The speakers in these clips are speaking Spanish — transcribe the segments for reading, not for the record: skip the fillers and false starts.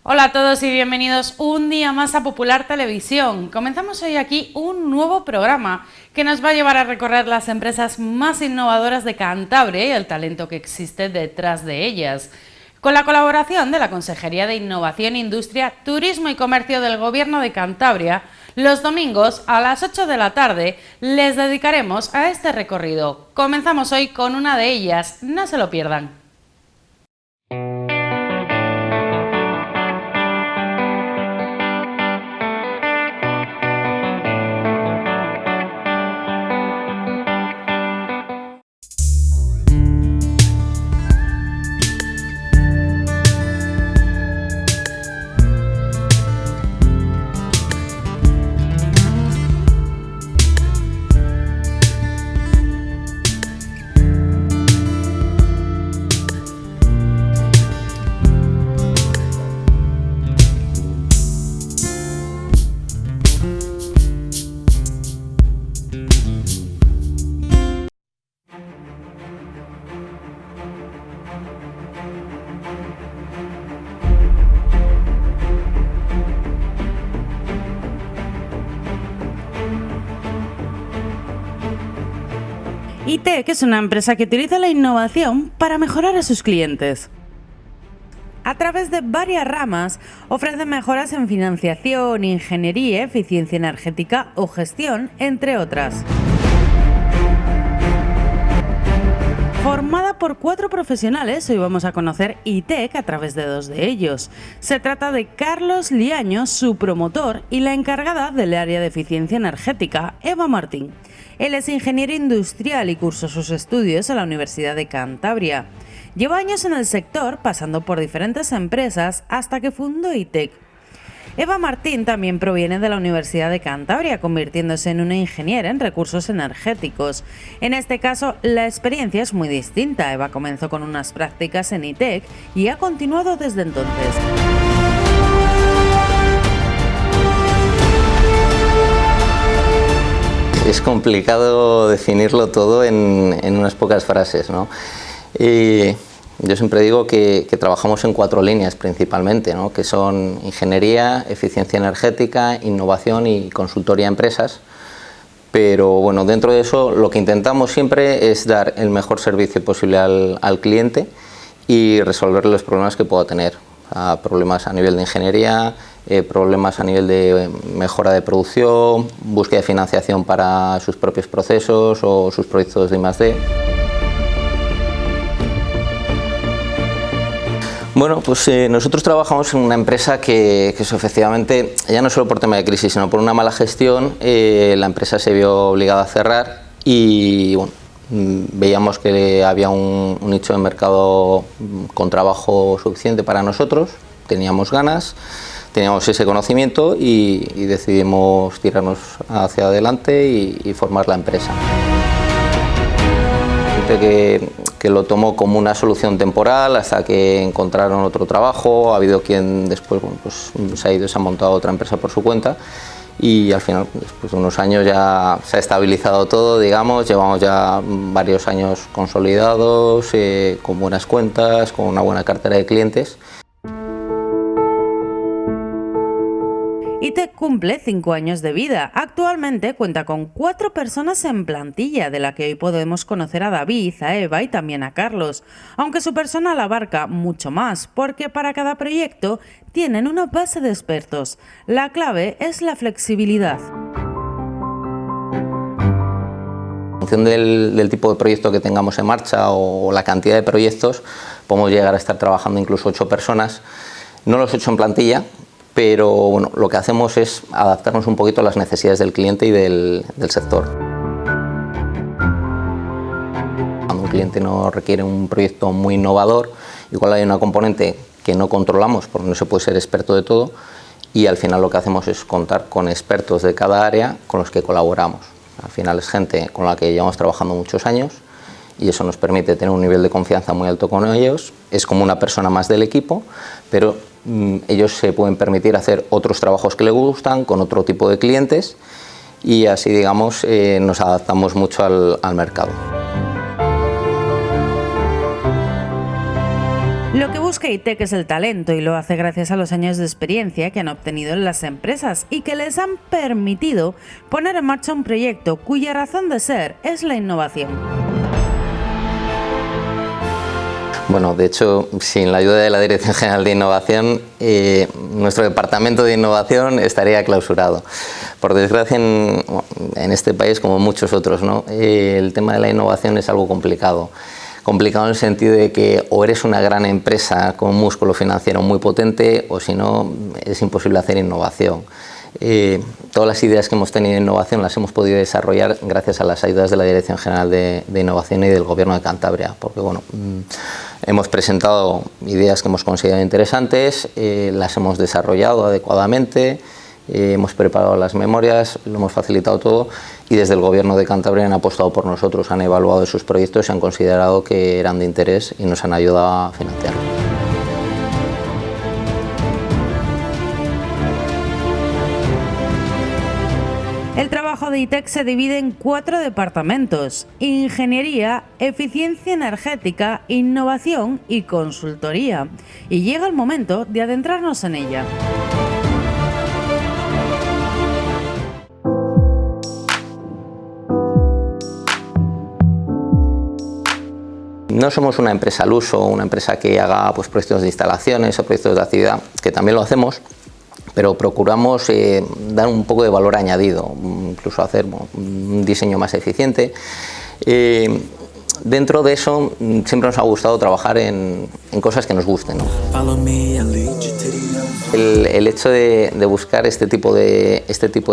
Hola a todos y bienvenidos un día más a Popular Televisión. Comenzamos hoy aquí un nuevo programa que nos va a llevar a recorrer las empresas más innovadoras de Cantabria y el talento que existe detrás de ellas. Con la colaboración de la Consejería de Innovación, Industria, Turismo y Comercio del Gobierno de Cantabria, los domingos a las 8 de la tarde les dedicaremos a este recorrido. Comenzamos hoy con una de ellas, no se lo pierdan. ITEC es una empresa que utiliza la innovación para mejorar a sus clientes. A través de varias ramas, ofrece mejoras en financiación, ingeniería, eficiencia energética o gestión, entre otras. Formada por 4 profesionales, hoy vamos a conocer ITEC a través de 2 de ellos. Se trata de Carlos Liaño, su promotor, y la encargada del área de eficiencia energética, Eva Martín. Él es ingeniero industrial y cursó sus estudios en la Universidad de Cantabria. Lleva años en el sector, pasando por diferentes empresas, hasta que fundó ITEC. Eva Martín también proviene de la Universidad de Cantabria, convirtiéndose en una ingeniera en recursos energéticos. En este caso, la experiencia es muy distinta. Eva comenzó con unas prácticas en ITEC y ha continuado desde entonces. Es complicado definirlo todo en unas pocas frases, ¿no? Yo siempre digo que trabajamos en 4 líneas principalmente, ¿no? Que son ingeniería, eficiencia energética, innovación y consultoría a empresas. Pero bueno, dentro de eso lo que intentamos siempre es dar el mejor servicio posible al cliente y resolver los problemas que pueda tener. Problemas a nivel de ingeniería, problemas a nivel de mejora de producción, búsqueda de financiación para sus propios procesos o sus proyectos de I+D. Bueno, pues nosotros trabajamos en una empresa que efectivamente, ya no solo por tema de crisis, sino por una mala gestión, la empresa se vio obligada a cerrar y bueno, veíamos que había un nicho de mercado con trabajo suficiente para nosotros, teníamos ganas, teníamos ese conocimiento y decidimos tirarnos hacia adelante y formar la empresa. Que lo tomó como una solución temporal hasta que encontraron otro trabajo. Ha habido quien después pues, se ha ido y se ha montado otra empresa por su cuenta y al final, después de unos años, ya se ha estabilizado todo, digamos. Llevamos ya varios años consolidados, con buenas cuentas, con una buena cartera de clientes. ITEC cumple 5 años de vida. Actualmente cuenta con 4 personas en plantilla, de la que hoy podemos conocer a David, a Eva y también a Carlos, aunque su personal abarca mucho más, porque para cada proyecto tienen una base de expertos. La clave es la flexibilidad. En función del tipo de proyecto que tengamos en marcha o la cantidad de proyectos, podemos llegar a estar trabajando incluso 8 personas, no los 8 en plantilla, pero bueno, lo que hacemos es adaptarnos un poquito a las necesidades del cliente y del sector. Cuando un cliente nos requiere un proyecto muy innovador, igual hay una componente que no controlamos porque no se puede ser experto de todo y al final lo que hacemos es contar con expertos de cada área con los que colaboramos. Al final es gente con la que llevamos trabajando muchos años y eso nos permite tener un nivel de confianza muy alto con ellos. Es como una persona más del equipo, pero ellos se pueden permitir hacer otros trabajos que les gustan con otro tipo de clientes y así, digamos, nos adaptamos mucho al mercado. Lo que busca ITEC es el talento y lo hace gracias a los años de experiencia que han obtenido en las empresas y que les han permitido poner en marcha un proyecto cuya razón de ser es la innovación. Bueno, de hecho, sin la ayuda de la Dirección General de Innovación, nuestro departamento de innovación estaría clausurado. Por desgracia, en este país, como en muchos otros, ¿no? El tema de la innovación es algo complicado. Complicado en el sentido de que o eres una gran empresa con un músculo financiero muy potente o si no es imposible hacer innovación. Todas las ideas que hemos tenido de innovación las hemos podido desarrollar gracias a las ayudas de la Dirección General de Innovación y del Gobierno de Cantabria, porque bueno, hemos presentado ideas que hemos considerado interesantes, las hemos desarrollado adecuadamente, hemos preparado las memorias, lo hemos facilitado todo y desde el Gobierno de Cantabria han apostado por nosotros, han evaluado esos proyectos y han considerado que eran de interés y nos han ayudado a financiarlo. El trabajo de ITEC se divide en 4 departamentos: ingeniería, eficiencia energética, innovación y consultoría. Y llega el momento de adentrarnos en ella. No somos una empresa al uso, una empresa que haga pues, proyectos de instalaciones o proyectos de actividad, que también lo hacemos, pero procuramos dar un poco de valor añadido, incluso hacer un diseño más eficiente. Dentro de eso siempre nos ha gustado trabajar en cosas que nos gusten, ¿no? El hecho de buscar este tipo de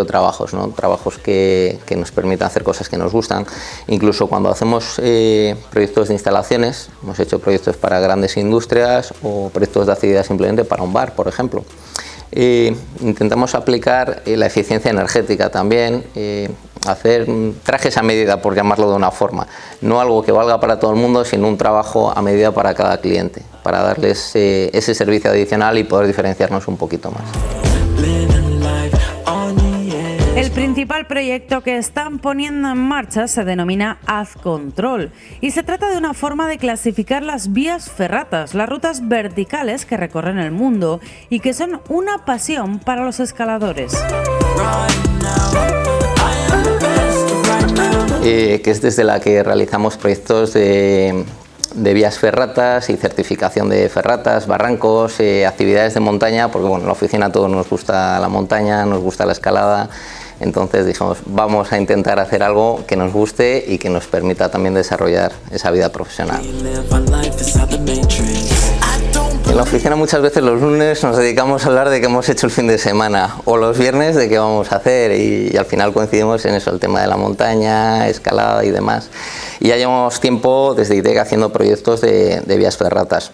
trabajos, ¿no? Trabajos que nos permitan hacer cosas que nos gustan. Incluso cuando hacemos proyectos de instalaciones, hemos hecho proyectos para grandes industrias o proyectos de actividad simplemente para un bar, por ejemplo. Intentamos aplicar la eficiencia energética también, hacer trajes a medida, por llamarlo de una forma, no algo que valga para todo el mundo, sino un trabajo a medida para cada cliente, para darles ese servicio adicional y poder diferenciarnos un poquito más. El principal proyecto que están poniendo en marcha se denomina AzControl y se trata de una forma de clasificar las vías ferratas, las rutas verticales que recorren el mundo y que son una pasión para los escaladores. Que es desde la que realizamos proyectos de vías ferratas y certificación de ferratas, barrancos, actividades de montaña, porque bueno, en la oficina a todos nos gusta la montaña, nos gusta la escalada, entonces dijimos vamos a intentar hacer algo que nos guste y que nos permita también desarrollar esa vida profesional. En la oficina muchas veces los lunes nos dedicamos a hablar de qué hemos hecho el fin de semana o los viernes de qué vamos a hacer y al final coincidimos en eso, el tema de la montaña, escalada y demás. Y ya llevamos tiempo desde ITEC haciendo proyectos de vías ferratas.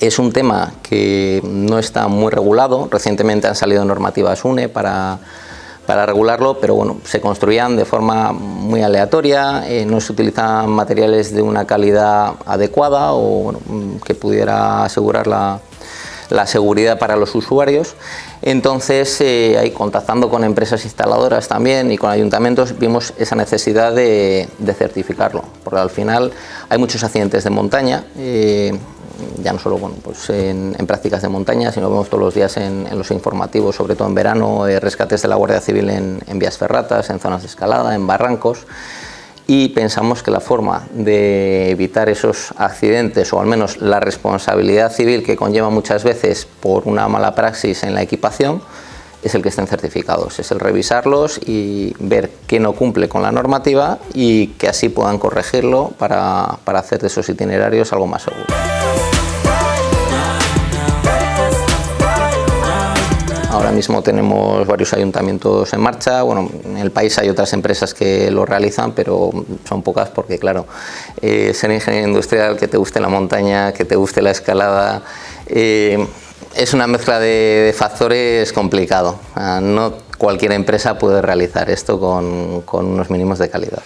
Es un tema que no está muy regulado, recientemente han salido normativas UNE para regularlo, pero bueno, se construían de forma muy aleatoria, no se utilizan materiales de una calidad adecuada o bueno, que pudiera asegurar la seguridad para los usuarios. Entonces, ahí contactando con empresas instaladoras también y con ayuntamientos, vimos esa necesidad de certificarlo, porque al final hay muchos accidentes de montaña, ya no solo bueno, pues en prácticas de montaña, sino vemos todos los días en los informativos, sobre todo en verano, rescates de la Guardia Civil en vías ferratas, en zonas de escalada, en barrancos, y pensamos que la forma de evitar esos accidentes, o al menos la responsabilidad civil que conlleva muchas veces por una mala praxis en la equipación, es el que estén certificados, es el revisarlos y ver qué no cumple con la normativa y que así puedan corregirlo para hacer de esos itinerarios algo más seguro. Ahora mismo tenemos varios ayuntamientos en marcha, bueno, en el país hay otras empresas que lo realizan, pero son pocas porque, claro, ser ingeniero industrial, que te guste la montaña, que te guste la escalada, es una mezcla de factores complicado. No cualquier empresa puede realizar esto con unos mínimos de calidad.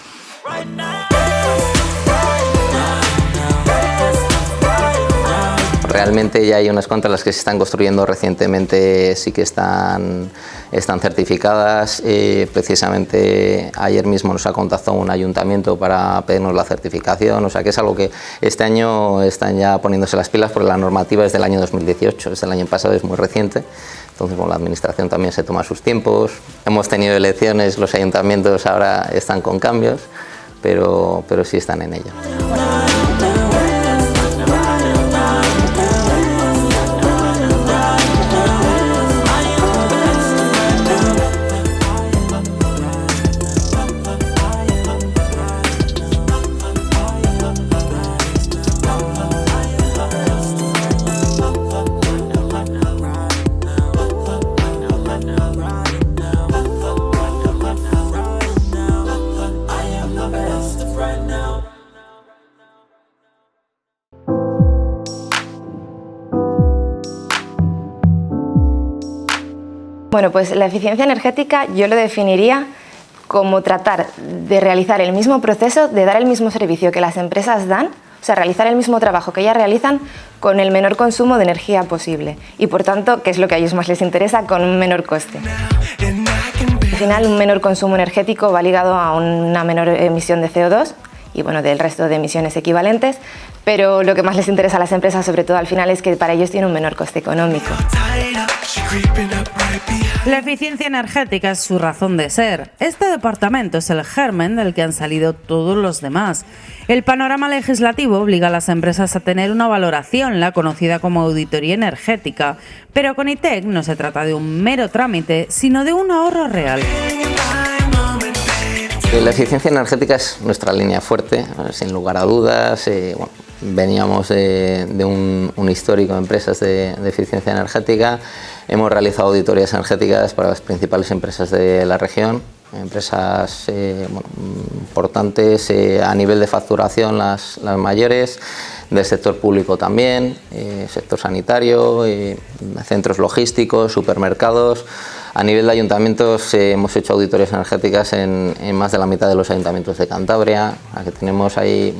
Realmente ya hay unas cuantas, las que se están construyendo recientemente sí que están certificadas. Precisamente ayer mismo nos ha contactado un ayuntamiento para pedirnos la certificación, o sea que es algo que este año están ya poniéndose las pilas, porque la normativa es del año 2018, es del año pasado, es muy reciente. Entonces, bueno, la administración también se toma sus tiempos. Hemos tenido elecciones, los ayuntamientos ahora están con cambios, pero sí están en ello. Bueno, pues la eficiencia energética yo lo definiría como tratar de realizar el mismo proceso, de dar el mismo servicio que las empresas dan, o sea, realizar el mismo trabajo que ellas realizan con el menor consumo de energía posible y, por tanto, que es lo que a ellos más les interesa, con un menor coste. Al final, un menor consumo energético va ligado a una menor emisión de CO2 y, bueno, del resto de emisiones equivalentes, pero lo que más les interesa a las empresas, sobre todo al final, es que para ellos tiene un menor coste económico. La eficiencia energética es su razón de ser. Este departamento es el germen del que han salido todos los demás. El panorama legislativo obliga a las empresas a tener una valoración, la conocida como auditoría energética, pero con ITEC no se trata de un mero trámite, sino de un ahorro real. La eficiencia energética es nuestra línea fuerte, sin lugar a dudas. Bueno, veníamos de un histórico de empresas de eficiencia energética. Hemos realizado auditorías energéticas para las principales empresas de la región, empresas importantes a nivel de facturación, las mayores, del sector público también, sector sanitario, centros logísticos, supermercados. A nivel de ayuntamientos hemos hecho auditorías energéticas en más de la mitad de los ayuntamientos de Cantabria, a que tenemos ahí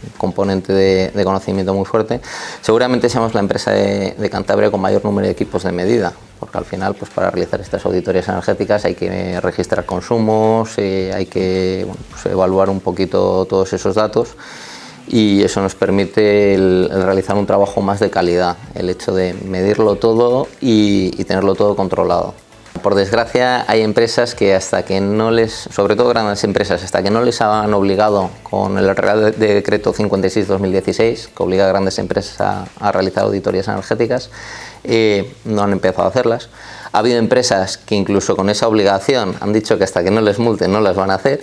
un componente de conocimiento muy fuerte. Seguramente seamos la empresa de Cantabria con mayor número de equipos de medida, porque al final, pues para realizar estas auditorías energéticas hay que registrar consumos, hay que evaluar un poquito todos esos datos, y eso nos permite el realizar un trabajo más de calidad, el hecho de medirlo todo y tenerlo todo controlado. Por desgracia, hay empresas que hasta que no les, sobre todo grandes empresas, hasta que no les han obligado con el Real Decreto 56/2016, que obliga a grandes empresas a realizar auditorías energéticas, no han empezado a hacerlas. Ha habido empresas que incluso con esa obligación han dicho que hasta que no les multen no las van a hacer.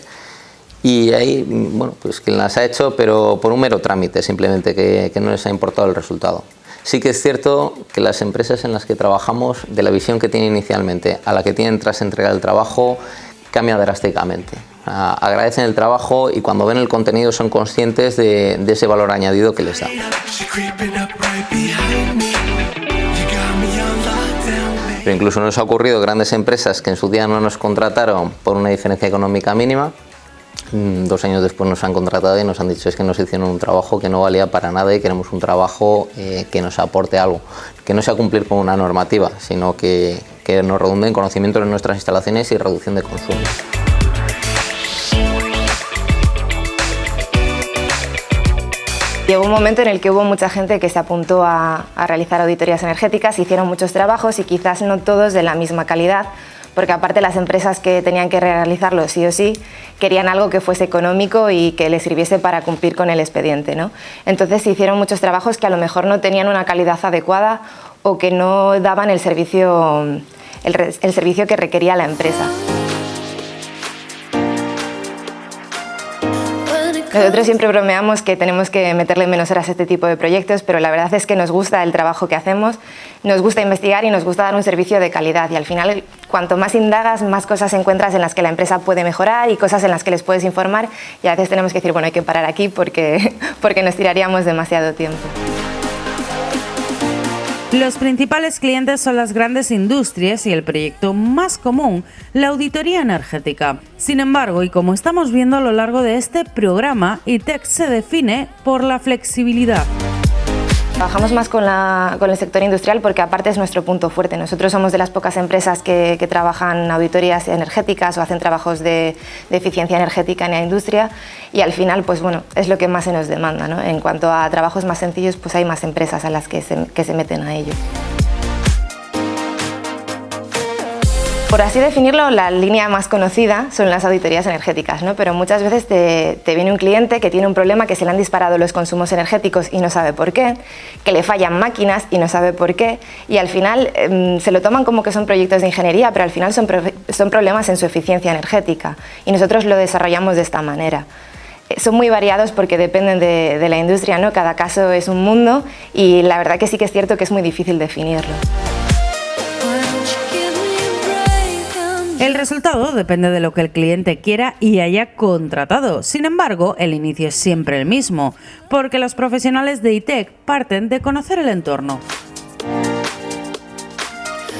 Y ahí, bueno, pues quien las ha hecho, pero por un mero trámite, simplemente que no les ha importado el resultado. Sí que es cierto que las empresas en las que trabajamos, de la visión que tienen inicialmente a la que tienen tras entregar el trabajo, cambia drásticamente. Agradecen el trabajo y cuando ven el contenido son conscientes de ese valor añadido que les da. Pero incluso nos ha ocurrido grandes empresas que en su día no nos contrataron por una diferencia económica mínima. 2 años después nos han contratado y nos han dicho es que nos hicieron un trabajo que no valía para nada y queremos un trabajo que nos aporte algo, que no sea cumplir con una normativa, sino que nos redunde en conocimiento de nuestras instalaciones y reducción de consumo. Llegó un momento en el que hubo mucha gente que se apuntó a realizar auditorías energéticas, hicieron muchos trabajos y quizás no todos de la misma calidad, porque aparte las empresas que tenían que realizarlo sí o sí querían algo que fuese económico y que les sirviese para cumplir con el expediente, ¿no? Entonces se hicieron muchos trabajos que a lo mejor no tenían una calidad adecuada o que no daban el servicio que requería la empresa. Nosotros siempre bromeamos que tenemos que meterle menos horas a este tipo de proyectos, pero la verdad es que nos gusta el trabajo que hacemos, nos gusta investigar y nos gusta dar un servicio de calidad. Y al final, cuanto más indagas, más cosas encuentras en las que la empresa puede mejorar y cosas en las que les puedes informar. Y a veces tenemos que decir, bueno, hay que parar aquí porque nos tiraríamos demasiado tiempo. Los principales clientes son las grandes industrias y el proyecto más común, la auditoría energética. Sin embargo, y como estamos viendo a lo largo de este programa, ITEC se define por la flexibilidad. Trabajamos más con el sector industrial porque aparte es nuestro punto fuerte. Nosotros somos de las pocas empresas que trabajan auditorías energéticas o hacen trabajos de eficiencia energética en la industria y al final pues bueno, es lo que más se nos demanda, ¿no? En cuanto a trabajos más sencillos pues hay más empresas a las que se meten a ello. Por así definirlo, la línea más conocida son las auditorías energéticas, ¿no? Pero muchas veces te viene un cliente que tiene un problema, que se le han disparado los consumos energéticos y no sabe por qué, que le fallan máquinas y no sabe por qué, y al final se lo toman como que son proyectos de ingeniería, pero al final son problemas en su eficiencia energética y nosotros lo desarrollamos de esta manera. Son muy variados porque dependen de la industria, ¿no? Cada caso es un mundo y la verdad que sí que es cierto que es muy difícil definirlo. El resultado depende de lo que el cliente quiera y haya contratado. Sin embargo, el inicio es siempre el mismo, porque los profesionales de ITEC parten de conocer el entorno.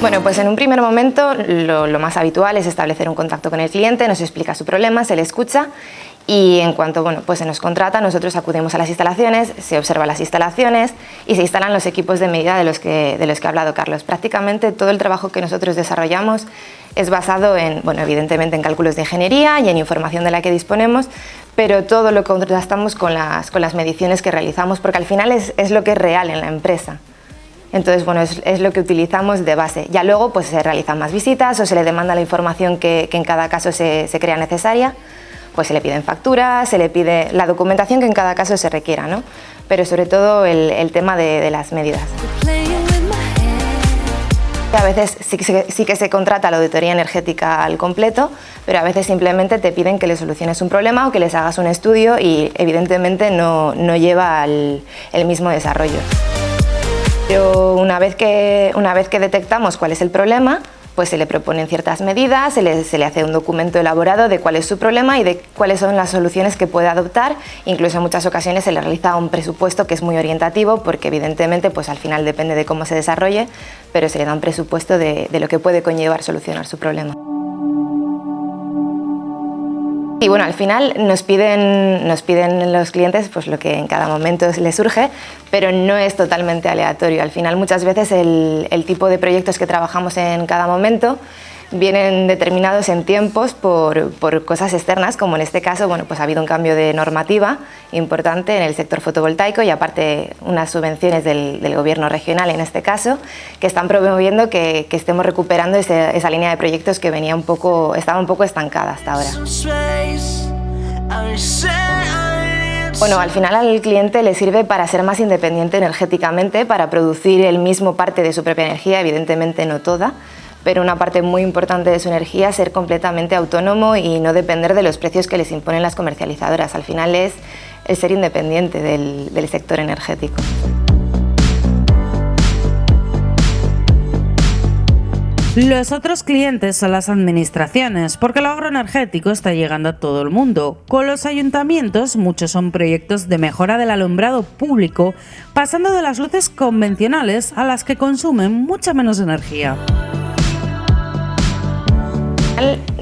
Bueno, pues en un primer momento lo más habitual es establecer un contacto con el cliente, nos explica su problema, se le escucha y en cuanto pues se nos contrata, nosotros acudimos a las instalaciones, se observan las instalaciones y se instalan los equipos de medida de los que ha hablado Carlos. Prácticamente todo el trabajo que nosotros desarrollamos es basado evidentemente en cálculos de ingeniería y en información de la que disponemos, pero todo lo contrastamos con las mediciones que realizamos porque al final es lo que es real en la empresa. Entonces, bueno, es lo que utilizamos de base. Ya luego pues se realizan más visitas o se le demanda la información que en cada caso se crea necesaria, pues se le piden facturas, se le pide la documentación que en cada caso se requiera, ¿no? Pero sobre todo el tema de las medidas. A veces sí que se contrata la auditoría energética al completo, pero a veces simplemente te piden que les soluciones un problema o que les hagas un estudio y evidentemente no lleva el mismo desarrollo. Pero una vez que detectamos cuál es el problema, pues se le proponen ciertas medidas, se le hace un documento elaborado de cuál es su problema y de cuáles son las soluciones que puede adoptar. Incluso en muchas ocasiones se le realiza un presupuesto que es muy orientativo porque evidentemente pues al final depende de cómo se desarrolle, pero se le da un presupuesto de lo que puede conllevar solucionar su problema. Y bueno, al final nos piden los clientes pues lo que en cada momento les surge, pero no es totalmente aleatorio. Al final muchas veces el tipo de proyectos que trabajamos en cada momento vienen determinados en tiempos por cosas externas, como en este caso pues ha habido un cambio de normativa importante en el sector fotovoltaico y aparte unas subvenciones del gobierno regional en este caso, que están promoviendo que estemos recuperando esa línea de proyectos que estaba un poco estancada hasta ahora. Bueno, al final al cliente le sirve para ser más independiente energéticamente, para producir él mismo parte de su propia energía, evidentemente no toda, pero una parte muy importante de su energía, ser completamente autónomo y no depender de los precios que les imponen las comercializadoras. Al final es el ser independiente del sector energético. Los otros clientes son las administraciones, porque el ahorro energético está llegando a todo el mundo. Con los ayuntamientos, muchos son proyectos de mejora del alumbrado público, pasando de las luces convencionales a las que consumen mucha menos energía.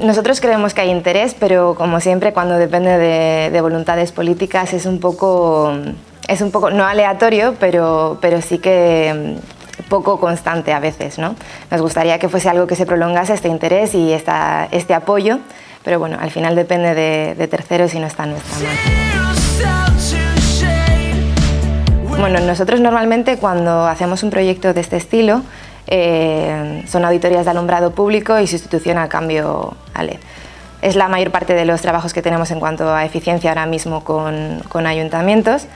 Nosotros creemos que hay interés, pero como siempre cuando depende de voluntades políticas es un poco no aleatorio, pero sí que poco constante a veces, ¿no? Nos gustaría que fuese algo que se prolongase este interés y este apoyo, pero bueno, al final depende de terceros y no está en nuestra mano. Bueno, nosotros normalmente cuando hacemos un proyecto de este estilo son auditorías de alumbrado público y sustitución a cambio a LED. Es la mayor parte de los trabajos que tenemos en cuanto a eficiencia ahora mismo con ayuntamientos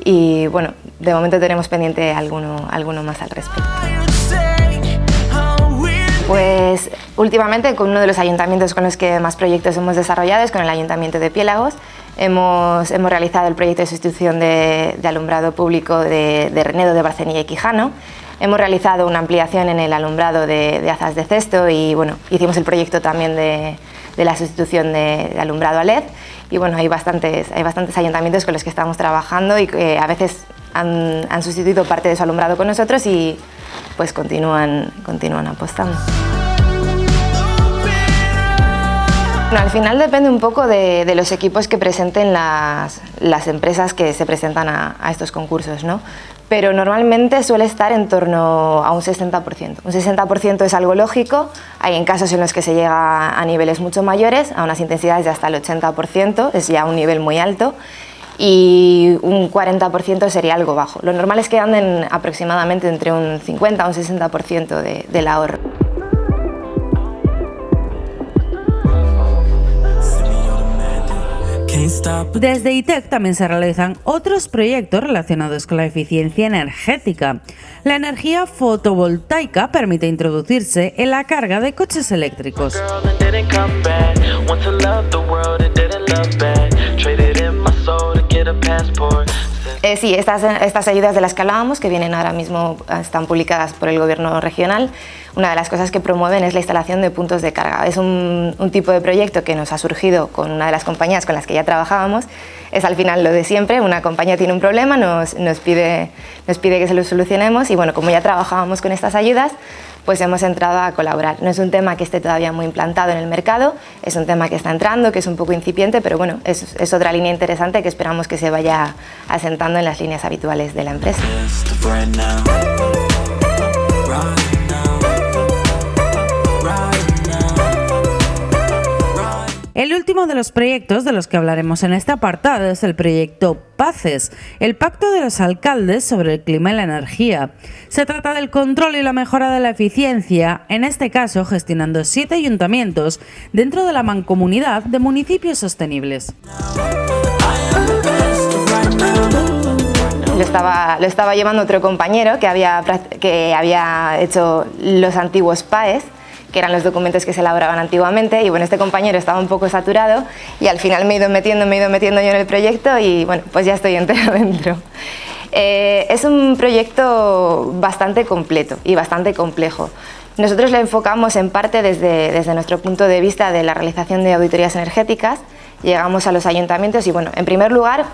y bueno, de momento tenemos pendiente alguno más al respecto. Pues últimamente con uno de los ayuntamientos con los que más proyectos hemos desarrollado es con el Ayuntamiento de Piélagos. Hemos realizado el proyecto de sustitución de alumbrado público de Renedo, de Barcenilla y Quijano. Hemos realizado una ampliación en el alumbrado de Azas de Cesto y bueno, hicimos el proyecto también de la sustitución de alumbrado a LED y bueno, hay bastantes ayuntamientos con los que estamos trabajando y que a veces han sustituido parte de su alumbrado con nosotros y pues continúan apostando. Bueno, al final depende un poco de los equipos que presenten las empresas que se presentan a estos concursos, ¿no? pero normalmente suele estar en torno a un 60%. Un 60% es algo lógico, hay en casos en los que se llega a niveles mucho mayores, a unas intensidades de hasta el 80%, es ya un nivel muy alto, y un 40% sería algo bajo. Lo normal es que anden aproximadamente entre un 50 a un 60% del ahorro. Desde ITEC también se realizan otros proyectos relacionados con la eficiencia energética. La energía fotovoltaica permite introducirse en la carga de coches eléctricos. Sí, estas ayudas de las que hablábamos, que vienen ahora mismo, están publicadas por el gobierno regional. Una de las cosas que promueven es la instalación de puntos de carga. Es un tipo de proyecto que nos ha surgido con una de las compañías con las que ya trabajábamos. Es al final lo de siempre, una compañía tiene un problema, nos pide que se lo solucionemos y bueno, como ya trabajábamos con estas ayudas, pues hemos entrado a colaborar. No es un tema que esté todavía muy implantado en el mercado, es un tema que está entrando, que es un poco incipiente, pero bueno, es otra línea interesante que esperamos que se vaya asentando en las líneas habituales de la empresa. El último de los proyectos de los que hablaremos en este apartado es el proyecto PACES, el Pacto de los Alcaldes sobre el Clima y la Energía. Se trata del control y la mejora de la eficiencia, en este caso gestionando 7 ayuntamientos dentro de la mancomunidad de municipios sostenibles. Lo estaba llevando otro compañero que había hecho los antiguos PAES, que eran los documentos que se elaboraban antiguamente, y bueno, este compañero estaba un poco saturado y al final me he ido metiendo yo en el proyecto y bueno, pues ya estoy entera dentro. Es un proyecto bastante completo y bastante complejo. Nosotros lo enfocamos en parte desde nuestro punto de vista de la realización de auditorías energéticas. Llegamos a los ayuntamientos y bueno, en primer lugar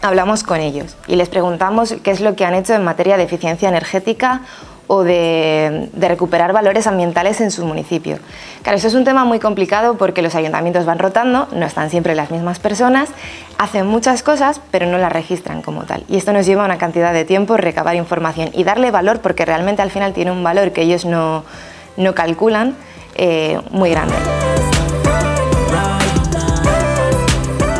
hablamos con ellos y les preguntamos qué es lo que han hecho en materia de eficiencia energética o de recuperar valores ambientales en su municipio. Claro, eso es un tema muy complicado porque los ayuntamientos van rotando, no están siempre las mismas personas, hacen muchas cosas pero no las registran como tal. Y esto nos lleva una cantidad de tiempo recabar información y darle valor, porque realmente al final tiene un valor que ellos no calculan, muy grande.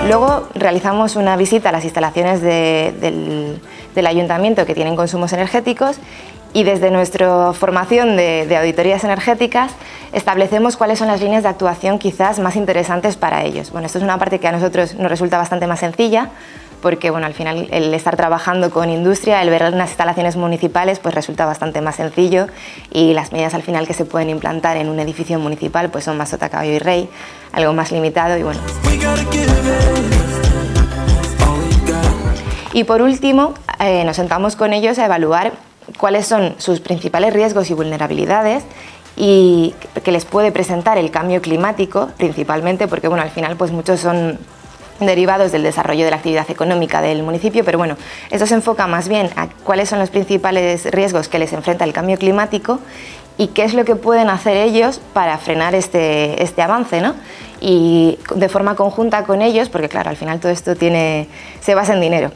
Luego realizamos una visita a las instalaciones del ayuntamiento que tienen consumos energéticos y desde nuestra formación de auditorías energéticas establecemos cuáles son las líneas de actuación quizás más interesantes para ellos. Bueno, esto es una parte que a nosotros nos resulta bastante más sencilla porque bueno, al final el estar trabajando con industria, el ver unas instalaciones municipales pues resulta bastante más sencillo y las medidas al final que se pueden implantar en un edificio municipal pues son más sota, caballo y rey, algo más limitado y bueno. Y por último, nos sentamos con ellos a evaluar cuáles son sus principales riesgos y vulnerabilidades y que les puede presentar el cambio climático, principalmente porque bueno, al final pues muchos son derivados del desarrollo de la actividad económica del municipio, pero bueno, esto se enfoca más bien a cuáles son los principales riesgos que les enfrenta el cambio climático y qué es lo que pueden hacer ellos para frenar este avance, ¿no? Y de forma conjunta con ellos, porque claro, al final todo esto se basa en dinero.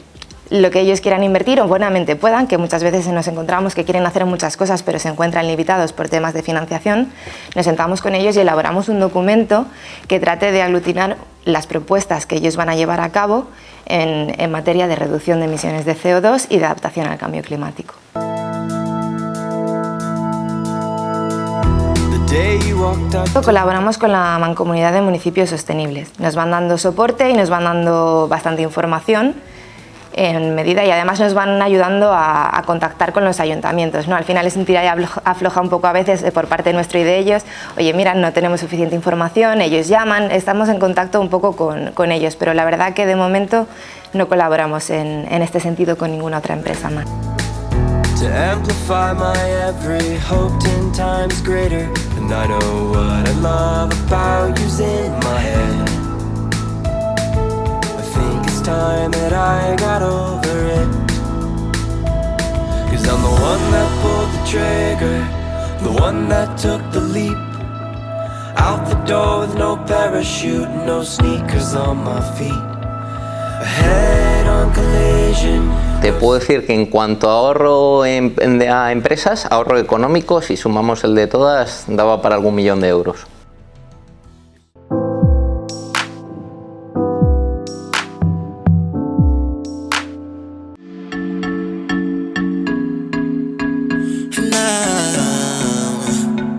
Lo que ellos quieran invertir o buenamente puedan, que muchas veces nos encontramos que quieren hacer muchas cosas pero se encuentran limitados por temas de financiación, nos sentamos con ellos y elaboramos un documento que trate de aglutinar las propuestas que ellos van a llevar a cabo en materia de reducción de emisiones de CO2 y de adaptación al cambio climático. Colaboramos con la Mancomunidad de Municipios Sostenibles. Nos van dando soporte y nos van dando bastante información en medida y además nos van ayudando a contactar con los ayuntamientos, ¿no? Al final es un tira y afloja un poco a veces por parte nuestra y de ellos. Oye, mira, no tenemos suficiente información, ellos llaman, estamos en contacto un poco con ellos, pero la verdad que de momento no colaboramos en este sentido con ninguna otra empresa más. To amplify my every hope 10 times greater, and I know what I love about you's in my head. I think it's time that I got over it, 'cause I'm the one that pulled the trigger, the one that took the leap, out the door with no parachute, no sneakers on my feet, a head-on collision Te puedo decir que en cuanto a ahorro a empresas, ahorro económico, si sumamos el de todas, daba para algún millón de euros.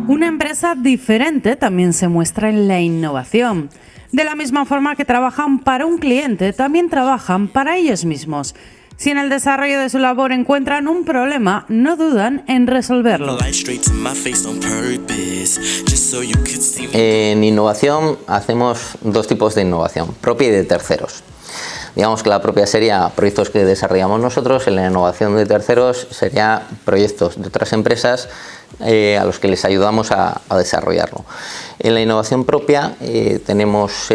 Una empresa diferente también se muestra en la innovación. De la misma forma que trabajan para un cliente, también trabajan para ellos mismos. Si en el desarrollo de su labor encuentran un problema, no dudan en resolverlo. En innovación hacemos dos tipos de innovación, propia y de terceros. Digamos que la propia sería proyectos que desarrollamos nosotros, en la innovación de terceros sería proyectos de otras empresas a los que les ayudamos a desarrollarlo. En la innovación propia tenemos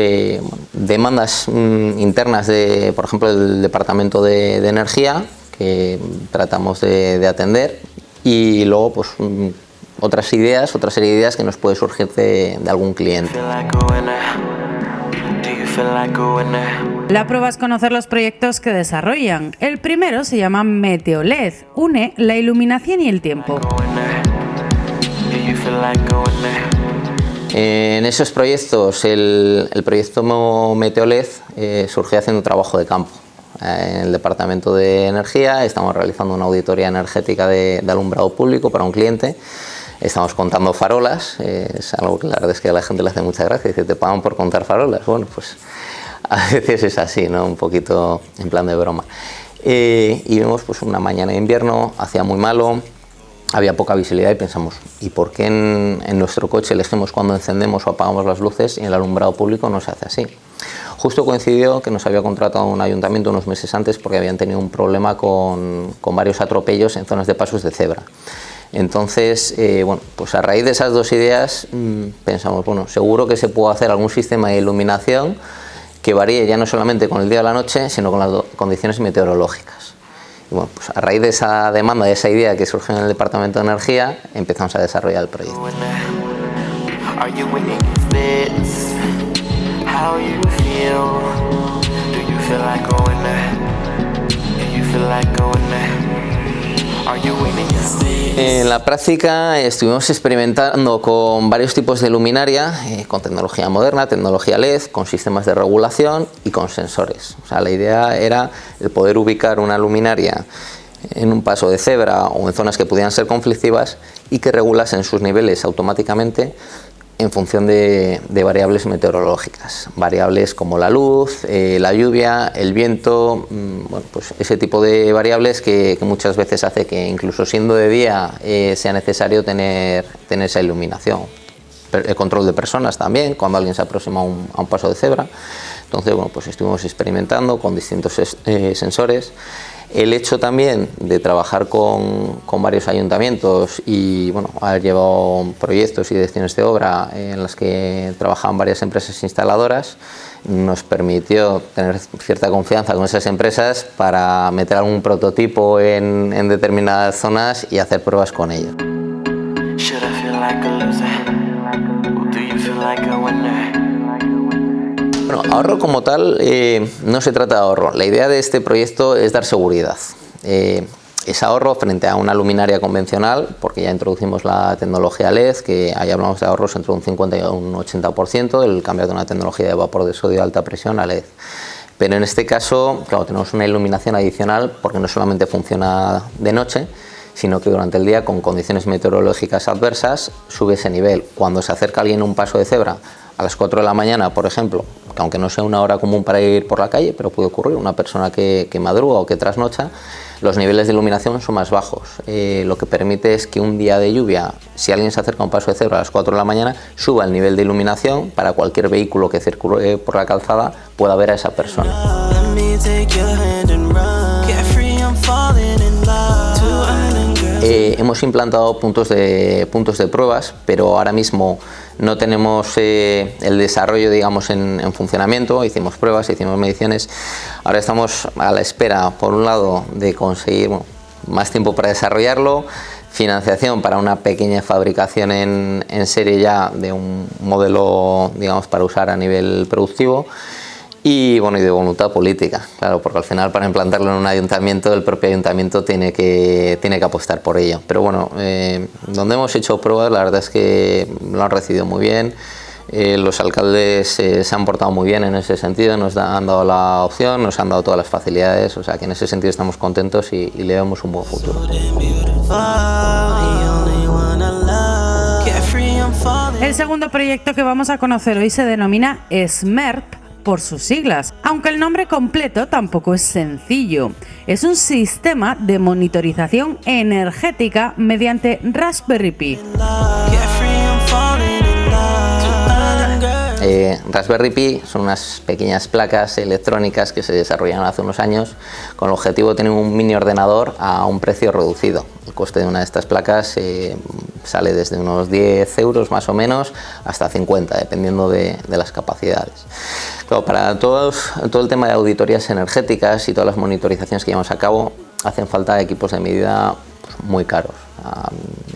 demandas internas de, por ejemplo, del Departamento de Energía, que tratamos de atender, y luego pues otra serie de ideas que nos puede surgir de algún cliente. La prueba es conocer los proyectos que desarrollan. El primero se llama Meteoled, une la iluminación y el tiempo. En esos proyectos, el proyecto Meteoled surgió haciendo trabajo de campo. En el Departamento de Energía estamos realizando una auditoría energética de alumbrado público para un cliente. Estamos contando farolas, es algo que la verdad es que a la gente le hace mucha gracia, dice, ¿te pagan por contar farolas? Bueno, pues a veces es así, ¿no? Un poquito en plan de broma. Y vemos pues una mañana de invierno, hacía muy malo, había poca visibilidad y pensamos, ¿y por qué en nuestro coche elegimos cuando encendemos o apagamos las luces y en el alumbrado público no se hace así? Justo coincidió que nos había contratado un ayuntamiento unos meses antes porque habían tenido un problema con varios atropellos en zonas de pasos de cebra. Entonces, bueno, pues a raíz de esas dos ideas pensamos, bueno, seguro que se puede hacer algún sistema de iluminación que varíe ya no solamente con el día o la noche, sino con las condiciones meteorológicas. Y bueno, pues a raíz de esa demanda, de esa idea que surgió en el Departamento de Energía, empezamos a desarrollar el proyecto. En la práctica estuvimos experimentando con varios tipos de luminaria, con tecnología moderna, tecnología LED, con sistemas de regulación y con sensores. O sea, la idea era el poder ubicar una luminaria en un paso de cebra o en zonas que pudieran ser conflictivas y que regulasen sus niveles automáticamente en función de variables meteorológicas, variables como la luz, la lluvia, el viento, bueno, pues ese tipo de variables que muchas veces hace que incluso siendo de día sea necesario tener esa iluminación. El control de personas también, cuando alguien se aproxima a un paso de cebra. Entonces, bueno, pues estuvimos experimentando con distintos sensores. El hecho también de trabajar con varios ayuntamientos y bueno, haber llevado proyectos y direcciones de obra en las que trabajaban varias empresas instaladoras nos permitió tener cierta confianza con esas empresas para meter algún prototipo en determinadas zonas y hacer pruebas con ellos. Bueno, ahorro como tal no se trata de ahorro. La idea de este proyecto es dar seguridad. Es ahorro frente a una luminaria convencional, porque ya introducimos la tecnología LED, que ahí hablamos de ahorros entre un 50 y un 80%, el cambiar de una tecnología de vapor de sodio de alta presión a LED. Pero en este caso, claro, tenemos una iluminación adicional porque no solamente funciona de noche, sino que durante el día, con condiciones meteorológicas adversas, sube ese nivel. Cuando se acerca alguien a un paso de cebra a las 4 de la mañana, por ejemplo, que aunque no sea una hora común para ir por la calle, pero puede ocurrir, una persona que madruga o que trasnocha, los niveles de iluminación son más bajos. Lo que permite es que un día de lluvia, si alguien se acerca a un paso de cebra a las 4 de la mañana, suba el nivel de iluminación para cualquier vehículo que circule por la calzada pueda ver a esa persona. Hemos implantado puntos de pruebas, pero ahora mismo no tenemos el desarrollo, digamos, en funcionamiento. Hicimos pruebas, hicimos mediciones. Ahora estamos a la espera, por un lado, de conseguir más tiempo para desarrollarlo, financiación para una pequeña fabricación en serie ya de un modelo, digamos, para usar a nivel productivo. y bueno, y de voluntad política, claro, porque al final para implantarlo en un ayuntamiento, el propio ayuntamiento tiene que apostar por ello. Pero bueno, donde hemos hecho pruebas, la verdad es que lo han recibido muy bien. Los alcaldes se han portado muy bien en ese sentido, nos han dado la opción, nos han dado todas las facilidades, o sea que en ese sentido estamos contentos y le vemos un buen futuro. El segundo proyecto que vamos a conocer hoy se denomina SMERP por sus siglas, aunque el nombre completo tampoco es sencillo. Es un sistema de monitorización energética mediante Raspberry Pi. Raspberry Pi son unas pequeñas placas electrónicas que se desarrollaron hace unos años con el objetivo de tener un mini ordenador a un precio reducido. El coste de una de estas placas sale desde unos 10 euros más o menos hasta 50, dependiendo de las capacidades. Claro, para todo el tema de auditorías energéticas y todas las monitorizaciones que llevamos a cabo, hacen falta equipos de medida muy caros.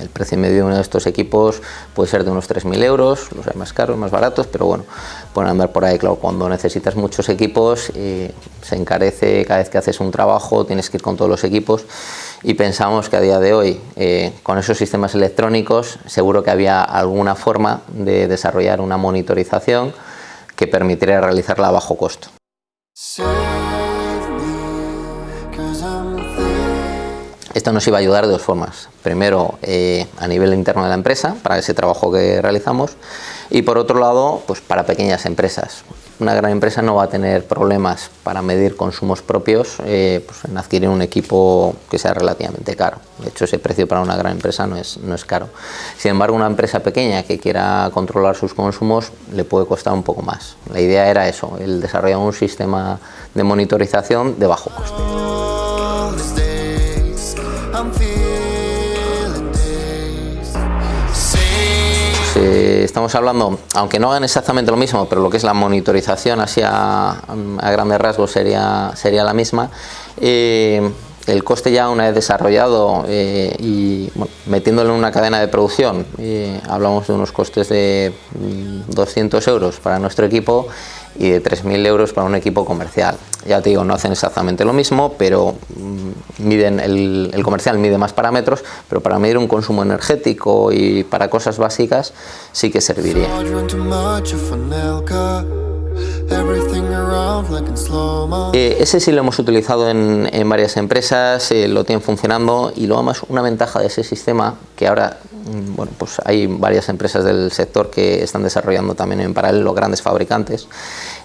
El precio medio de uno de estos equipos puede ser de unos 3.000 euros, los hay más caros, más baratos, pero bueno, pueden andar por ahí. Claro, cuando necesitas muchos equipos, se encarece cada vez que haces un trabajo, tienes que ir con todos los equipos, y pensamos que a día de hoy, con esos sistemas electrónicos, seguro que había alguna forma de desarrollar una monitorización que permitiera realizarla a bajo costo. Esto nos iba a ayudar de dos formas. Primero, a nivel interno de la empresa, para ese trabajo que realizamos, y por otro lado, pues para pequeñas empresas. Una gran empresa no va a tener problemas para medir consumos propios pues en adquirir un equipo que sea relativamente caro. De hecho, ese precio para una gran empresa no es caro. Sin embargo, una empresa pequeña que quiera controlar sus consumos le puede costar un poco más. La idea era eso, el desarrollar un sistema de monitorización de bajo coste. Estamos hablando, aunque no hagan exactamente lo mismo, pero lo que es la monitorización así a grandes rasgos sería la misma. El coste ya una vez desarrollado y bueno, metiéndolo en una cadena de producción, hablamos de unos costes de 200 euros para nuestro equipo y de 3.000 euros para un equipo comercial. Ya te digo, no hacen exactamente lo mismo, pero miden el comercial mide más parámetros, pero para medir un consumo energético y para cosas básicas sí que serviría. Ese sí lo hemos utilizado en varias empresas, lo tienen funcionando, y luego más una ventaja de ese sistema, que ahora bueno, pues hay varias empresas del sector que están desarrollando también en paralelo, grandes fabricantes,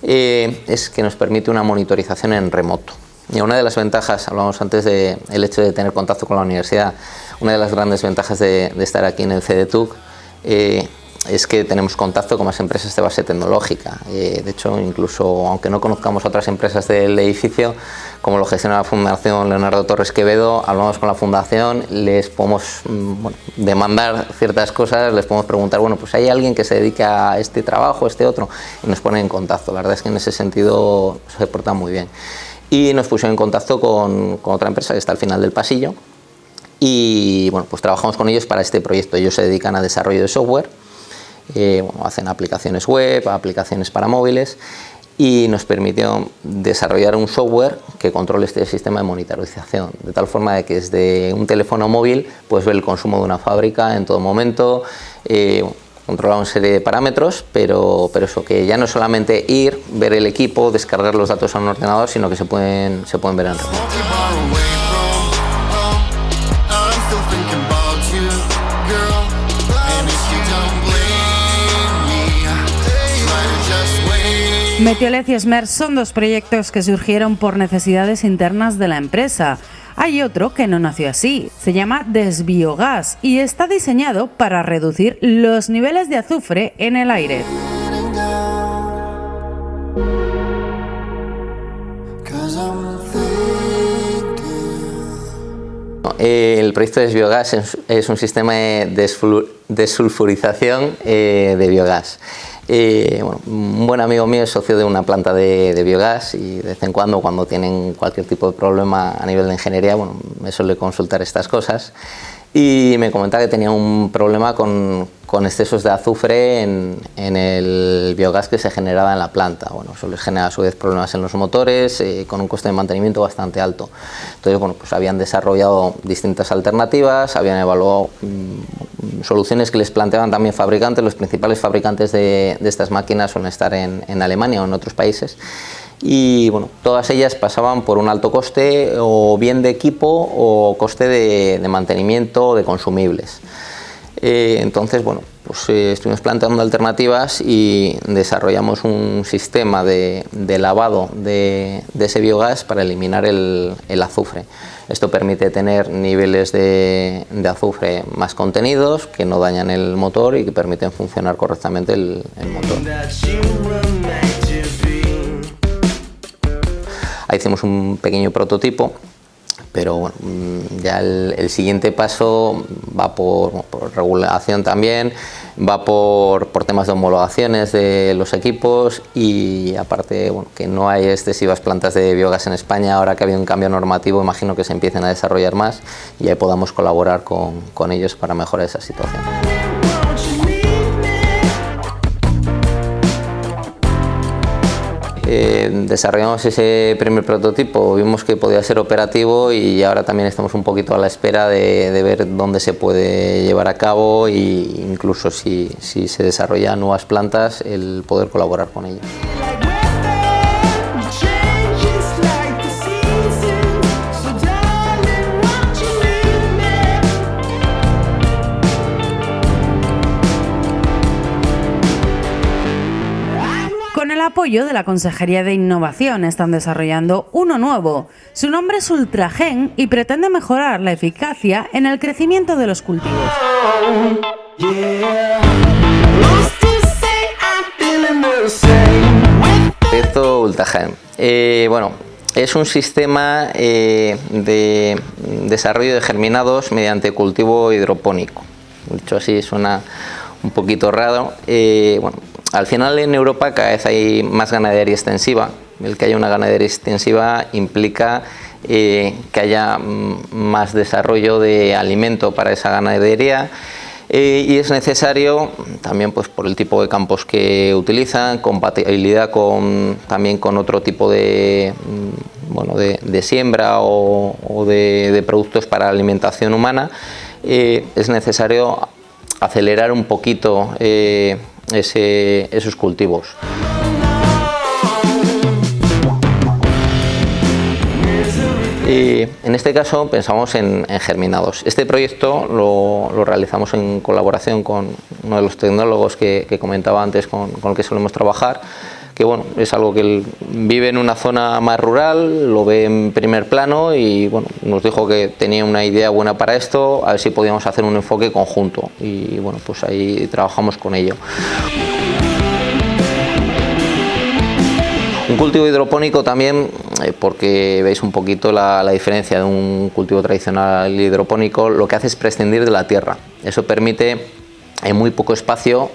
es que nos permite una monitorización en remoto. Y una de las ventajas, hablamos antes del hecho de tener contacto con la universidad, una de las grandes ventajas de estar aquí en el CDTUC es que tenemos contacto con más empresas de base tecnológica. De hecho, incluso aunque no conozcamos a otras empresas del edificio, como lo gestiona la Fundación Leonardo Torres Quevedo, hablamos con la Fundación, les podemos demandar ciertas cosas, les podemos preguntar, bueno, pues hay alguien que se dedica a este trabajo, este otro, y nos ponen en contacto. La verdad es que en ese sentido se portan muy bien. Y nos pusieron en contacto con otra empresa que está al final del pasillo, y bueno, pues trabajamos con ellos para este proyecto. Ellos se dedican a desarrollo de software. Bueno, hacen aplicaciones web, aplicaciones para móviles, y nos permitió desarrollar un software que controle este sistema de monitorización, de tal forma de que desde un teléfono móvil puedes ver el consumo de una fábrica en todo momento, controlar una serie de parámetros, pero eso, que ya no es solamente ir, ver el equipo, descargar los datos a un ordenador, sino que se pueden ver en remoto. Meteolez y SMERP son dos proyectos que surgieron por necesidades internas de la empresa. Hay otro que no nació así, se llama Desbiogás y está diseñado para reducir los niveles de azufre en el aire. El proyecto de Desbiogás es un sistema de desulfurización de biogás. Bueno, un buen amigo mío es socio de una planta de biogás, y de vez en cuando tienen cualquier tipo de problema a nivel de ingeniería, bueno, me suele consultar estas cosas. y me comentaba que tenía un problema con excesos de azufre en el biogás que se generaba en la planta. Bueno, eso les genera a su vez problemas en los motores, con un coste de mantenimiento bastante alto. Entonces, bueno, pues habían desarrollado distintas alternativas, habían evaluado soluciones que les planteaban también fabricantes. Los principales fabricantes de estas máquinas suelen estar en Alemania o en otros países. Y bueno, todas ellas pasaban por un alto coste o bien de equipo o coste de mantenimiento o de consumibles. Entonces, bueno, pues estuvimos planteando alternativas y desarrollamos un sistema de lavado de ese biogás para eliminar el azufre. Esto permite tener niveles de azufre más contenidos, que no dañan el motor y que permiten funcionar correctamente el motor. Ahí hicimos un pequeño prototipo, pero bueno, ya el siguiente paso va por regulación también, va por temas de homologaciones de los equipos y aparte, bueno, que no hay excesivas plantas de biogás en España. Ahora que ha habido un cambio normativo, imagino que se empiecen a desarrollar más y ahí podamos colaborar con ellos para mejorar esa situación. Desarrollamos ese primer prototipo, vimos que podía ser operativo y ahora también estamos un poquito a la espera de ver dónde se puede llevar a cabo e incluso si se desarrollan nuevas plantas, el poder colaborar con ellos. Con el apoyo de la Consejería de Innovación están desarrollando uno nuevo. Su nombre es Ultragen y pretende mejorar la eficacia en el crecimiento de los cultivos. Proyecto Ultragen. Bueno, es un sistema de desarrollo de germinados mediante cultivo hidropónico. Dicho así suena un poquito raro. Bueno, al final en Europa cada vez hay más ganadería extensiva. El que haya una ganadería extensiva implica que haya más desarrollo de alimento para esa ganadería y es necesario también pues, por el tipo de campos que utilizan, compatibilidad también con otro tipo de siembra o de productos para alimentación humana. Es necesario acelerar un poquito esos cultivos. En este caso pensamos en germinados. Este proyecto lo realizamos en colaboración con uno de los tecnólogos que comentaba antes con el que solemos trabajar, que bueno, es algo que él vive en una zona más rural, lo ve en primer plano y bueno, nos dijo que tenía una idea buena para esto, a ver si podíamos hacer un enfoque conjunto y bueno, pues ahí trabajamos con ello. Un cultivo hidropónico también, porque veis un poquito la diferencia de un cultivo tradicional hidropónico, lo que hace es prescindir de la tierra. Eso permite en muy poco espacio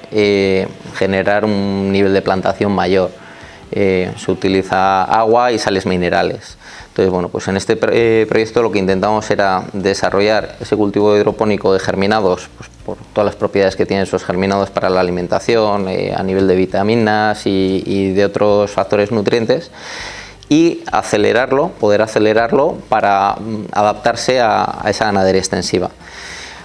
generar un nivel de plantación mayor. Se utiliza agua y sales minerales. Entonces, bueno, pues en este proyecto lo que intentamos era desarrollar ese cultivo hidropónico de germinados, pues, por todas las propiedades que tienen esos germinados para la alimentación, a nivel de vitaminas y de otros factores nutrientes, y poder acelerarlo para adaptarse a esa ganadería extensiva.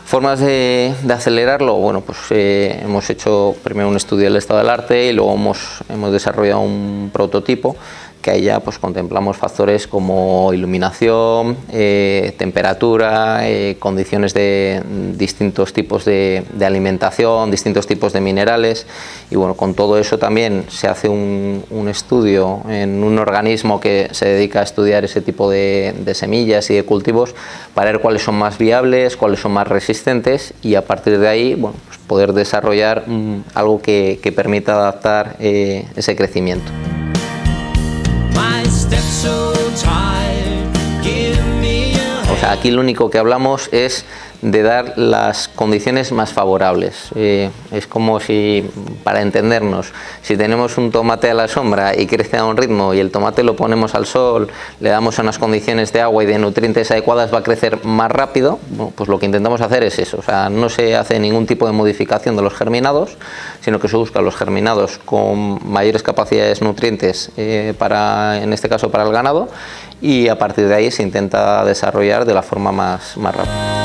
Formas de acelerarlo, bueno, pues hemos hecho primero un estudio del estado del arte y luego hemos desarrollado un prototipo que ahí ya pues contemplamos factores como iluminación, temperatura, condiciones de distintos tipos de alimentación, distintos tipos de minerales y bueno, con todo eso también se hace un estudio en un organismo que se dedica a estudiar ese tipo de semillas y de cultivos para ver cuáles son más viables, cuáles son más resistentes y a partir de ahí, bueno, pues poder desarrollar algo que permita adaptar ese crecimiento. O sea, aquí lo único que hablamos es de dar las condiciones más favorables. Es como si, para entendernos, si tenemos un tomate a la sombra y crece a un ritmo y el tomate lo ponemos al sol, le damos unas condiciones de agua y de nutrientes adecuadas, va a crecer más rápido. Bueno, pues lo que intentamos hacer es eso, o sea, no se hace ningún tipo de modificación de los germinados, sino que se buscan los germinados con mayores capacidades nutrientes en este caso para el ganado, y a partir de ahí se intenta desarrollar de la forma más rápida.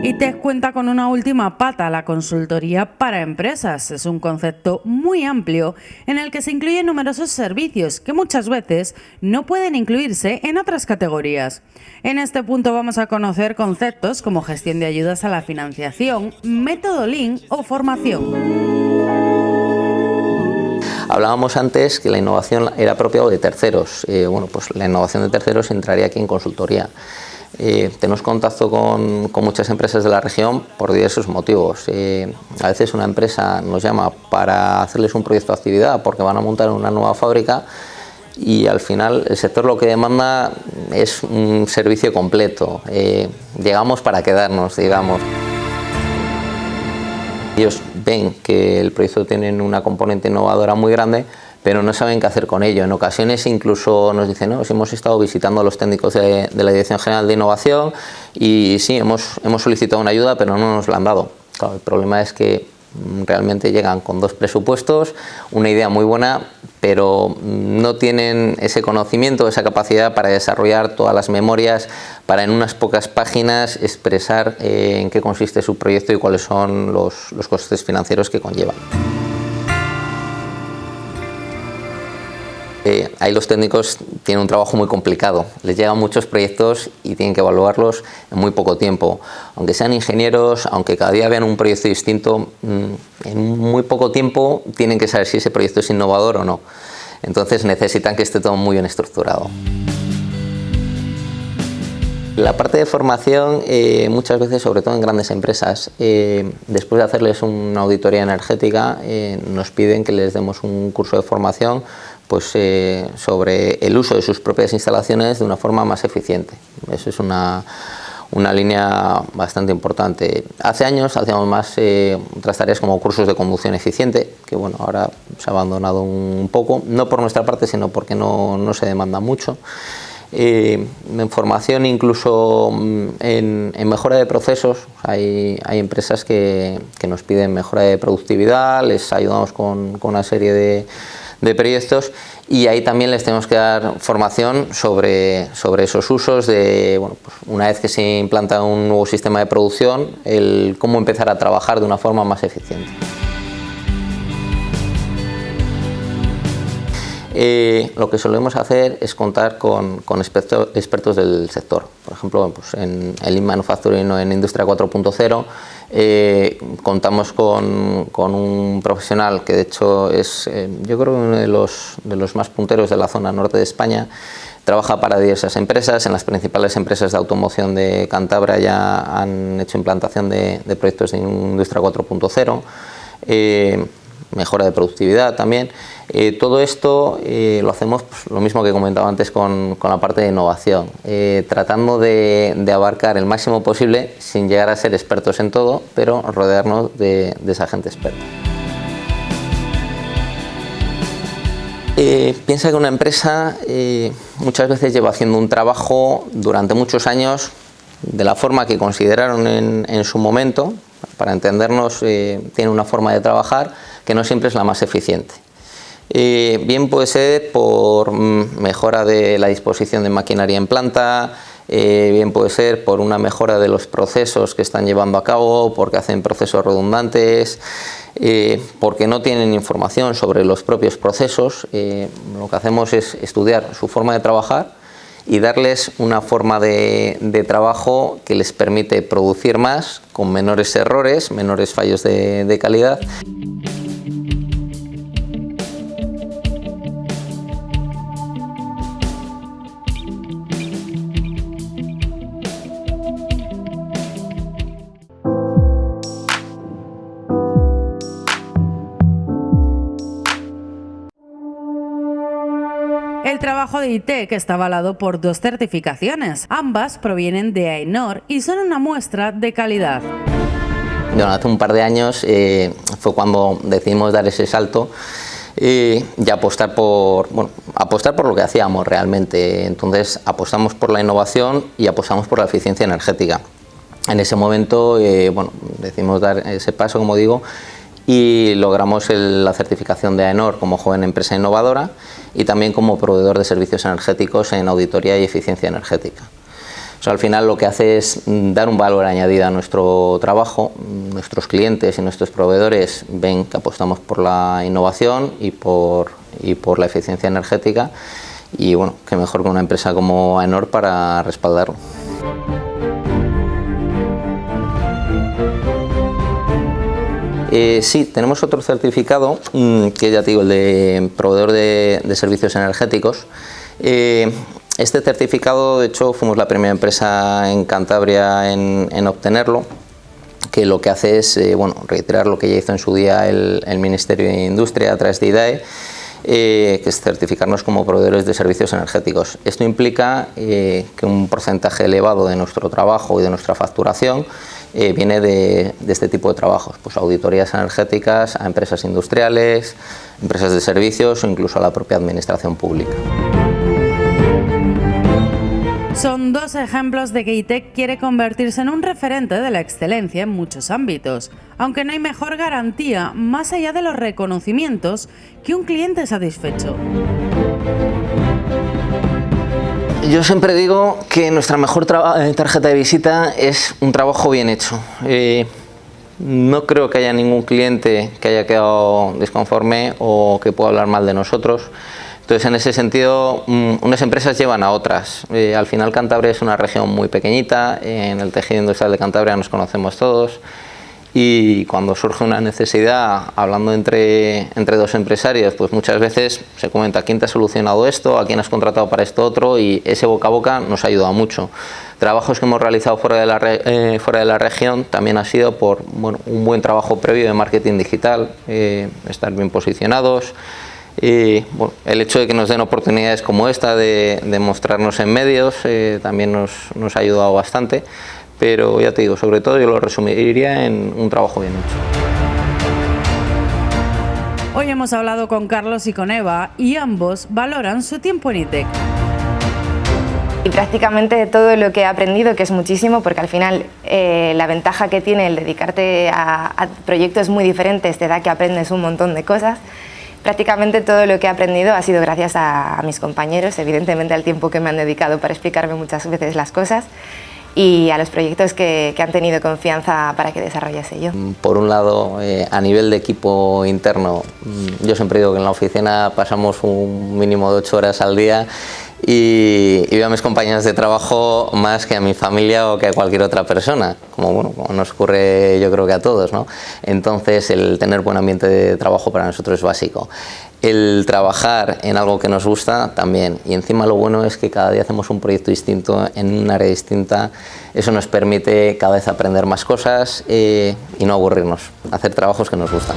ITEC cuenta con una última pata, la consultoría para empresas. Es un concepto muy amplio en el que se incluyen numerosos servicios que muchas veces no pueden incluirse en otras categorías. En este punto vamos a conocer conceptos como gestión de ayudas a la financiación, método Lean o formación. Hablábamos antes que la innovación era propia de terceros. Bueno, pues la innovación de terceros entraría aquí en consultoría. Tenemos contacto con muchas empresas de la región por diversos motivos. A veces una empresa nos llama para hacerles un proyecto de actividad porque van a montar una nueva fábrica y al final el sector lo que demanda es un servicio completo. Llegamos para quedarnos, digamos. Ellos ven que el proyecto tiene una componente innovadora muy grande, pero no saben qué hacer con ello. En ocasiones incluso nos dicen, no, hemos estado visitando a los técnicos de la Dirección General de Innovación y sí, hemos solicitado una ayuda, pero no nos la han dado. Claro, el problema es que realmente llegan con 2 presupuestos, una idea muy buena, pero no tienen ese conocimiento, esa capacidad para desarrollar todas las memorias, para en unas pocas páginas expresar en qué consiste su proyecto y cuáles son los costes financieros que conlleva. Ahí los técnicos tienen un trabajo muy complicado, les llegan muchos proyectos y tienen que evaluarlos en muy poco tiempo. Aunque sean ingenieros, aunque cada día vean un proyecto distinto, en muy poco tiempo tienen que saber si ese proyecto es innovador o no. Entonces necesitan que esté todo muy bien estructurado. La parte de formación, muchas veces, sobre todo en grandes empresas, después de hacerles una auditoría energética, nos piden que les demos un curso de formación pues, sobre el uso de sus propias instalaciones de una forma más eficiente. Eso es una línea bastante importante. Hace años hacíamos más otras tareas como cursos de conducción eficiente, que bueno, ahora se ha abandonado un poco, no por nuestra parte, sino porque no se demanda mucho. En formación, incluso en mejora de procesos, hay empresas que nos piden mejora de productividad, les ayudamos con una serie de proyectos y ahí también les tenemos que dar formación sobre esos usos de, bueno, pues una vez que se implanta un nuevo sistema de producción, el cómo empezar a trabajar de una forma más eficiente. Lo que solemos hacer es contar con expertos del sector. Por ejemplo, pues en el Lean Manufacturing o en Industria 4.0 contamos con un profesional que de hecho es yo creo uno de los más punteros de la zona norte de España. Trabaja para diversas empresas, en las principales empresas de automoción de Cantabria ya han hecho implantación de proyectos de Industria 4.0. Mejora de productividad también. Todo esto lo hacemos pues, lo mismo que comentaba antes con la parte de innovación, tratando de abarcar el máximo posible sin llegar a ser expertos en todo, pero rodearnos de esa gente experta. Piensa que una empresa muchas veces lleva haciendo un trabajo durante muchos años de la forma que consideraron en su momento. Para entendernos, tiene una forma de trabajar que no siempre es la más eficiente. Bien puede ser por mejora de la disposición de maquinaria en planta, bien puede ser por una mejora de los procesos que están llevando a cabo, porque hacen procesos redundantes, porque no tienen información sobre los propios procesos. Lo que hacemos es estudiar su forma de trabajar y darles una forma de trabajo que les permite producir más, con menores errores, menores fallos de calidad. El trabajo de ITEC está avalado por 2 certificaciones. Ambas provienen de AENOR y son una muestra de calidad. Bueno, hace un par de años fue cuando decidimos dar ese salto y apostar por lo que hacíamos realmente. Entonces apostamos por la innovación y apostamos por la eficiencia energética. En ese momento decidimos dar ese paso, como digo, y logramos la certificación de AENOR como joven empresa innovadora y también como proveedor de servicios energéticos en auditoría y eficiencia energética. O sea, al final lo que hace es dar un valor añadido a nuestro trabajo. Nuestros clientes y nuestros proveedores ven que apostamos por la innovación y por la eficiencia energética, y bueno, qué mejor que una empresa como AENOR para respaldarlo. Sí, tenemos otro certificado, que ya te digo, el de proveedor de servicios energéticos. Este certificado, de hecho, fuimos la primera empresa en Cantabria en obtenerlo, que lo que hace es reiterar lo que ya hizo en su día el Ministerio de Industria a través de IDAE, que es certificarnos como proveedores de servicios energéticos. Esto implica que un porcentaje elevado de nuestro trabajo y de nuestra facturación viene de este tipo de trabajos, pues auditorías energéticas a empresas industriales, empresas de servicios o incluso a la propia administración pública. Son 2 ejemplos de que ITEC quiere convertirse en un referente de la excelencia en muchos ámbitos, aunque no hay mejor garantía más allá de los reconocimientos que un cliente satisfecho. Yo siempre digo que nuestra mejor tarjeta de visita es un trabajo bien hecho. No creo que haya ningún cliente que haya quedado disconforme o que pueda hablar mal de nosotros. Entonces, en ese sentido, unas empresas llevan a otras. Al final, Cantabria es una región muy pequeñita, en el tejido industrial de Cantabria nos conocemos todos, y cuando surge una necesidad, hablando entre 2 empresarios, pues muchas veces se comenta quién te ha solucionado esto, a quién has contratado para esto otro, y ese boca a boca nos ha ayudado mucho. Trabajos que hemos realizado fuera de la región también ha sido por un buen trabajo previo de marketing digital, estar bien posicionados. Y el hecho de que nos den oportunidades como esta de mostrarnos en medios también nos ha ayudado bastante, pero ya te digo, sobre todo yo lo resumiría en un trabajo bien hecho. Hoy hemos hablado con Carlos y con Eva y ambos valoran su tiempo en ITEC. Y prácticamente todo lo que he aprendido, que es muchísimo, porque al final la ventaja que tiene el dedicarte a proyectos muy diferentes te da que aprendes un montón de cosas. Prácticamente todo lo que he aprendido ha sido gracias a mis compañeros, evidentemente al tiempo que me han dedicado para explicarme muchas veces las cosas, y a los proyectos que han tenido confianza para que desarrollase yo. Por un lado, a nivel de equipo interno, yo siempre digo que en la oficina pasamos un mínimo de 8 horas al día, y veo a mis compañeros de trabajo más que a mi familia o que a cualquier otra persona, como nos ocurre yo creo que a todos, ¿no? Entonces, el tener buen ambiente de trabajo para nosotros es básico. El trabajar en algo que nos gusta también, y encima lo bueno es que cada día hacemos un proyecto distinto en un área distinta. Eso nos permite cada vez aprender más cosas y no aburrirnos, hacer trabajos que nos gustan.